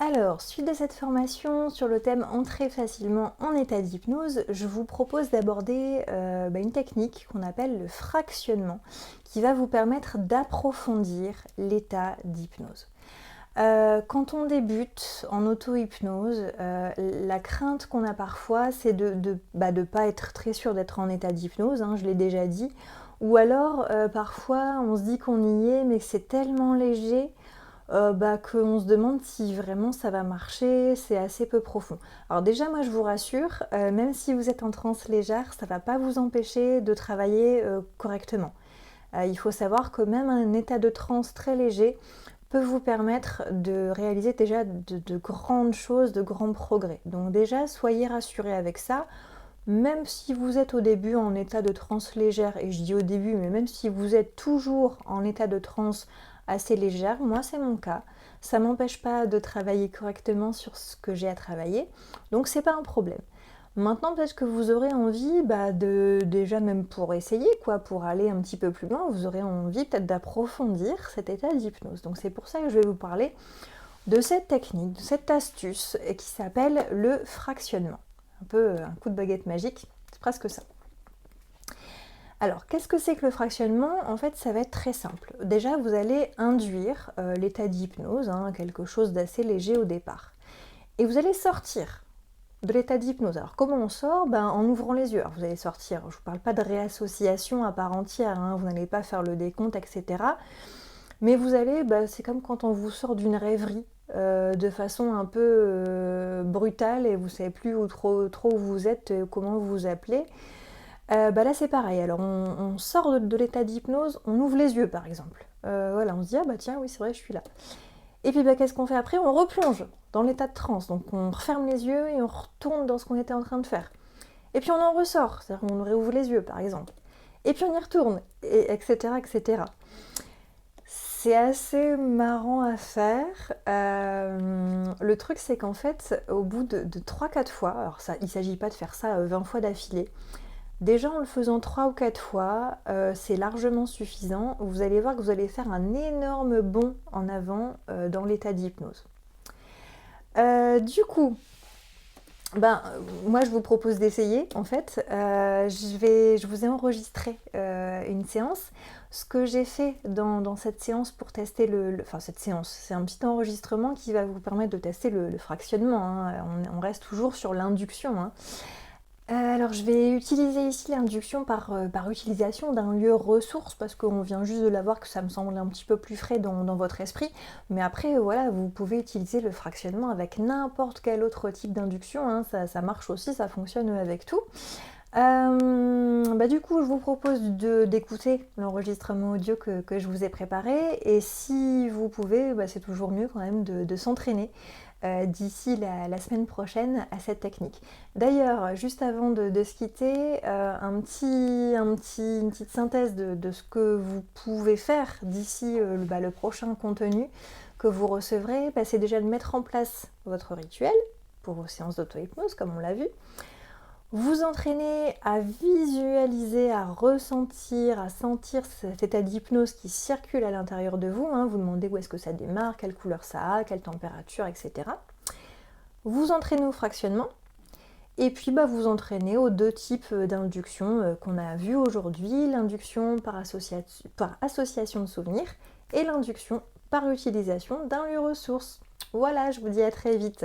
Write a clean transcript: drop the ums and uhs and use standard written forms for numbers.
Alors, suite de cette formation sur le thème entrer facilement en état d'hypnose, je vous propose d'aborder une technique qu'on appelle le fractionnement, qui va vous permettre d'approfondir l'état d'hypnose. Quand on débute en auto-hypnose, la crainte qu'on a parfois, c'est de pas être très sûr d'être en état d'hypnose, hein, je l'ai déjà dit, ou alors parfois on se dit qu'on y est, mais que c'est tellement léger qu'on se demande si vraiment ça va marcher, c'est assez peu profond. Alors déjà, moi je vous rassure, même si vous êtes en transe légère, ça ne va pas vous empêcher de travailler correctement. Il faut savoir que même un état de transe très léger peut vous permettre de réaliser déjà de grandes choses, de grands progrès. Donc déjà, soyez rassurés avec ça. Même si vous êtes au début en état de transe légère, et je dis au début, mais même si vous êtes toujours en état de transe assez légère, moi c'est mon cas, ça m'empêche pas de travailler correctement sur ce que j'ai à travailler, donc c'est pas un problème. Maintenant, peut-être que vous aurez envie déjà même pour essayer, pour aller un petit peu plus loin, vous aurez envie peut-être d'approfondir cet état d'hypnose. Donc c'est pour ça que je vais vous parler de cette technique, de cette astuce qui s'appelle le fractionnement. Un peu un coup de baguette magique, c'est presque ça. Alors, qu'est-ce que c'est que le fractionnement? En fait, ça va être très simple. Déjà, vous allez induire l'état d'hypnose, quelque chose d'assez léger au départ. Et vous allez sortir de l'état d'hypnose. Alors, comment on sort? En ouvrant les yeux. Alors, vous allez sortir, je ne vous parle pas de réassociation à part entière, vous n'allez pas faire le décompte, etc. Mais vous allez, c'est comme quand on vous sort d'une rêverie, de façon un peu brutale et vous ne savez plus trop où vous êtes, comment vous vous appelez. Là c'est pareil, alors on sort de l'état d'hypnose, on ouvre les yeux par exemple. On se dit tiens oui c'est vrai je suis là. Et puis qu'est-ce qu'on fait après? On replonge dans l'état de transe, donc on referme les yeux et on retourne dans ce qu'on était en train de faire. Et puis on en ressort, c'est-à-dire qu'on réouvre les yeux par exemple. Et puis on y retourne, et etc. etc. C'est assez marrant à faire. Le truc, c'est qu'en fait, au bout de 3-4 fois, alors il ne s'agit pas de faire ça 20 fois d'affilée, déjà en le faisant 3 ou 4 fois, c'est largement suffisant. Vous allez voir que vous allez faire un énorme bond en avant dans l'état d'hypnose. Du coup, moi je vous propose d'essayer en fait. Je vous ai enregistré une séance. Ce que j'ai fait dans cette séance pour tester cette séance, c'est un petit enregistrement qui va vous permettre de tester le fractionnement. On reste toujours sur l'induction. Alors je vais utiliser ici l'induction par utilisation d'un lieu ressource parce qu'on vient juste de l'avoir, que ça me semble un petit peu plus frais dans votre esprit. Mais après voilà, vous pouvez utiliser le fractionnement avec n'importe quel autre type d'induction, ça marche aussi, ça fonctionne avec tout. Du coup je vous propose d'écouter l'enregistrement audio que je vous ai préparé, et si vous pouvez, c'est toujours mieux quand même de s'entraîner d'ici la semaine prochaine à cette technique. D'ailleurs, juste avant de se quitter, une petite synthèse de ce que vous pouvez faire d'ici le prochain contenu que vous recevrez, c'est déjà de mettre en place votre rituel pour vos séances d'auto-hypnose, comme on l'a vu. Vous entraînez à visualiser, à ressentir, à sentir cet état d'hypnose qui circule à l'intérieur de vous. Vous demandez où est-ce que ça démarre, quelle couleur ça a, quelle température, etc. Vous entraînez au fractionnement. Et puis vous entraînez aux 2 types d'induction qu'on a vu aujourd'hui, l'induction par association de souvenirs et l'induction par utilisation d'un lieu ressource. Voilà, je vous dis à très vite.